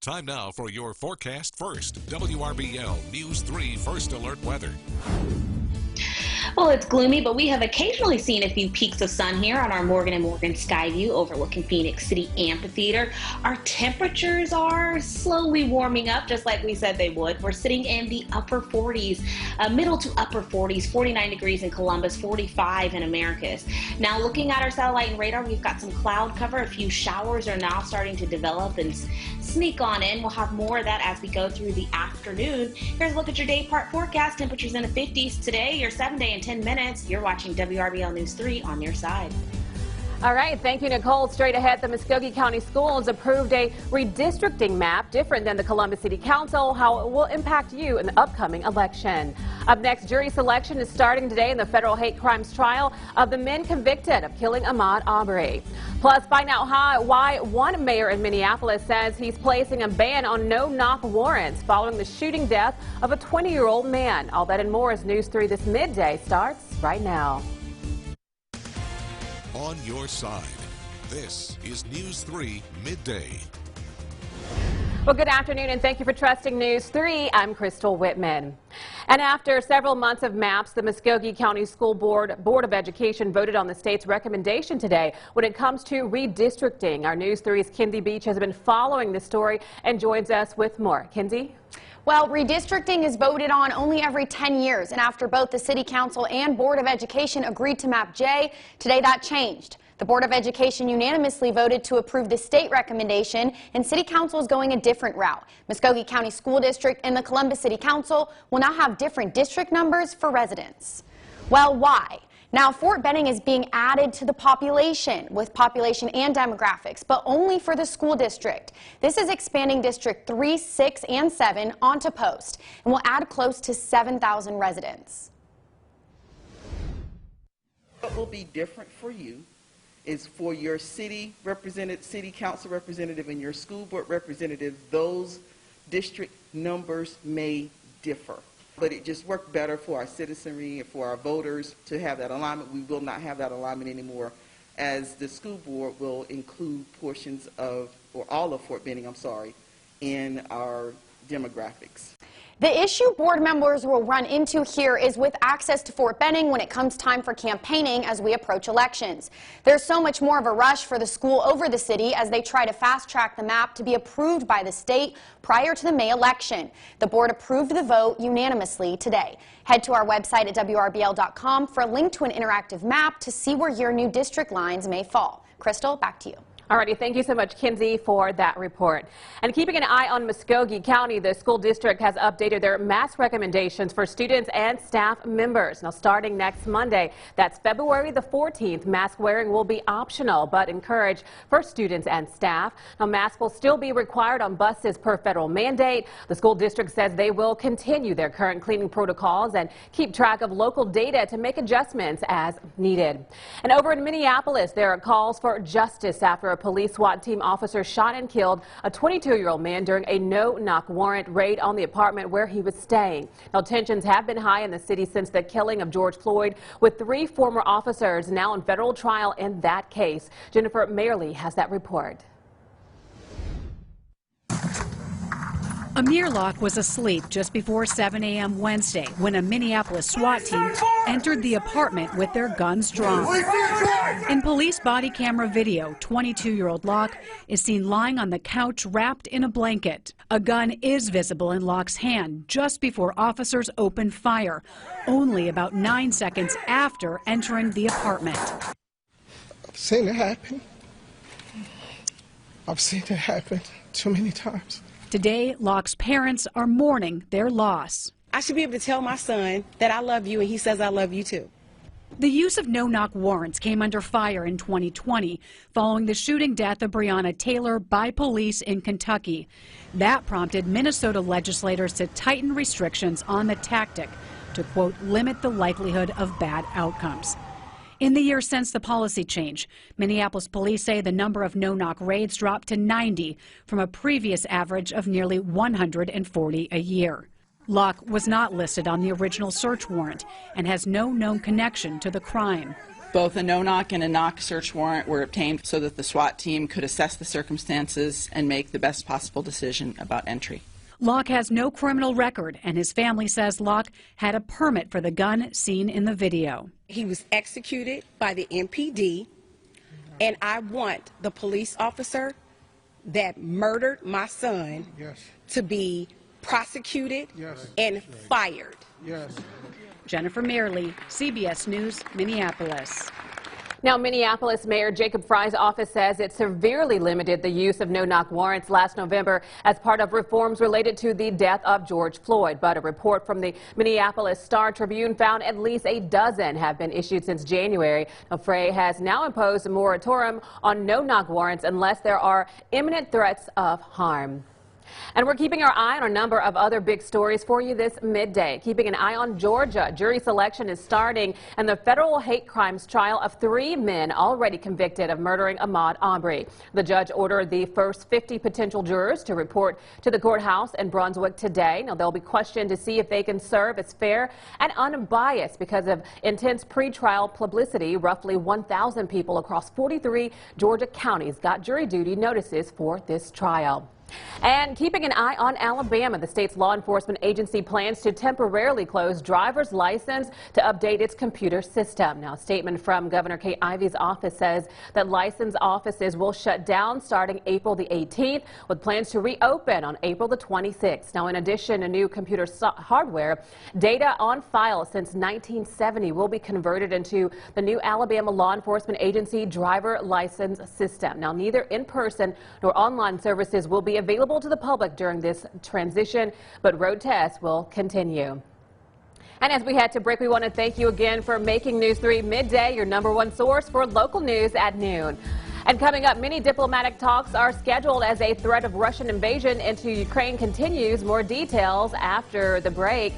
Time now for your forecast first. WRBL News 3 First Alert Weather. Well, it's gloomy, but we have occasionally seen a few peaks of sun here on our Morgan & Morgan sky view overlooking Phoenix City Amphitheater. Our temperatures are slowly warming up, just like we said they would. We're sitting in the upper 40s, middle to upper 40s, 49 degrees in Columbus, 45 in Americus. Now, looking at our satellite and radar, we've got some cloud cover. A few showers are now starting to develop and sneak on in. We'll have more of that as we go through the afternoon. Here's a look at your day part forecast. Temperatures in the 50s today, your 7-day in 10 minutes. You're watching WRBL News 3 on your side. All right, thank you, Nicole. Straight ahead, the Muskogee County Schools approved a redistricting map different than the Columbus City Council, how it will impact you in the upcoming election. Up next, jury selection is starting today in the federal hate crimes trial of the men convicted of killing Ahmaud Arbery. Plus, find out why one mayor in Minneapolis says he's placing a ban on no-knock warrants following the shooting death of a 20-year-old man. All that and more as News 3 this midday starts right now. On your side, this is News 3 Midday. Well, good afternoon, and thank you for trusting News 3. I'm Crystal Whitman. And after several months of maps, the Muskogee County School Board of Education voted on the state's recommendation today when it comes to redistricting. Our News 3's Kinsey Beach has been following this story and joins us with more. Kinsey? Well, redistricting is voted on only every 10 years, and after both the City Council and Board of Education agreed to Map J, today that changed. The Board of Education unanimously voted to approve the state recommendation, and City Council is going a different route. Muskogee County School District and the Columbus City Council will now have different district numbers for residents. Well, why? Now, Fort Benning is being added to the population with population and demographics, but only for the school district. This is expanding District 3, 6, and 7 onto Post and will add close to 7,000 residents. What will be different for you is for your city council representative and your school board representative, those district numbers may differ. But it just worked better for our citizenry and for our voters to have that alignment. We will not have that alignment anymore, as the school board will include portions of, or all of Fort Benning, in our demographics. The issue board members will run into here is with access to Fort Benning when it comes time for campaigning as we approach elections. There's so much more of a rush for the school over the city as they try to fast-track the map to be approved by the state prior to the May election. The board approved the vote unanimously today. Head to our website at WRBL.com for a link to an interactive map to see where your new district lines may fall. Crystal, back to you. Alrighty, thank you so much, Kinsey, for that report. And keeping an eye on Muskogee County, the school district has updated their mask recommendations for students and staff members. Now, starting next Monday, that's February the 14th, mask wearing will be optional but encouraged for students and staff. Now, masks will still be required on buses per federal mandate. The school district says they will continue their current cleaning protocols and keep track of local data to make adjustments as needed. And over in Minneapolis, there are calls for justice after a police SWAT team officer shot and killed a 22-year-old man during a no-knock warrant raid on the apartment where he was staying. Now, tensions have been high in the city since the killing of George Floyd, with 3 former officers now in federal trial in that case. Jennifer Mayerly has that report. Amir Locke was asleep just before 7 a.m. Wednesday when a Minneapolis SWAT team entered the apartment with their guns drawn. In police body camera video, 22-year-old Locke is seen lying on the couch wrapped in a blanket. A gun is visible in Locke's hand just before officers opened fire, only about 9 seconds after entering the apartment. I've seen it happen. I've seen it happen too many times. Today, Locke's parents are mourning their loss. I should be able to tell my son that I love you, and he says I love you too. The use of no-knock warrants came under fire in 2020 following the shooting death of Breonna Taylor by police in Kentucky. That prompted Minnesota legislators to tighten restrictions on the tactic to, quote, limit the likelihood of bad outcomes. In the year since the policy change, Minneapolis police say the number of no-knock raids dropped to 90 from a previous average of nearly 140 a year. Locke was not listed on the original search warrant and has no known connection to the crime. Both a no-knock and a knock search warrant were obtained so that the SWAT team could assess the circumstances and make the best possible decision about entry. Locke has no criminal record, and his family says Locke had a permit for the gun seen in the video. He was executed by the MPD, and I want the police officer that murdered my son to be prosecuted and fired. Jennifer Merrily, CBS News, Minneapolis. Now, Minneapolis Mayor Jacob Fry's office says it severely limited the use of no-knock warrants last November as part of reforms related to the death of George Floyd. But a report from the Minneapolis Star-Tribune found at least a dozen have been issued since January. Now, Fry has now imposed a moratorium on no-knock warrants unless there are imminent threats of harm. And we're keeping our eye on a number of other big stories for you this midday. Keeping an eye on Georgia. Jury selection is starting in the federal hate crimes trial of 3 men already convicted of murdering Ahmaud Arbery. The judge ordered the first 50 potential jurors to report to the courthouse in Brunswick today. Now, they'll be questioned to see if they can serve as fair and unbiased because of intense pretrial publicity. Roughly 1,000 people across 43 Georgia counties got jury duty notices for this trial. And keeping an eye on Alabama, the state's law enforcement agency plans to temporarily close driver's license to update its computer system. Now, a statement from Governor Kay Ivey's office says that license offices will shut down starting April the 18th, with plans to reopen on April the 26th. Now, in addition to new computer hardware, data on file since 1970 will be converted into the new Alabama law enforcement agency driver license system. Now, neither in-person nor online services will be available to the public during this transition, but road tests will continue. And as we head to break, we want to thank you again for making News 3 Midday your #1 source for local news at noon. And coming up, many diplomatic talks are scheduled as a threat of Russian invasion into Ukraine continues. More details after the break.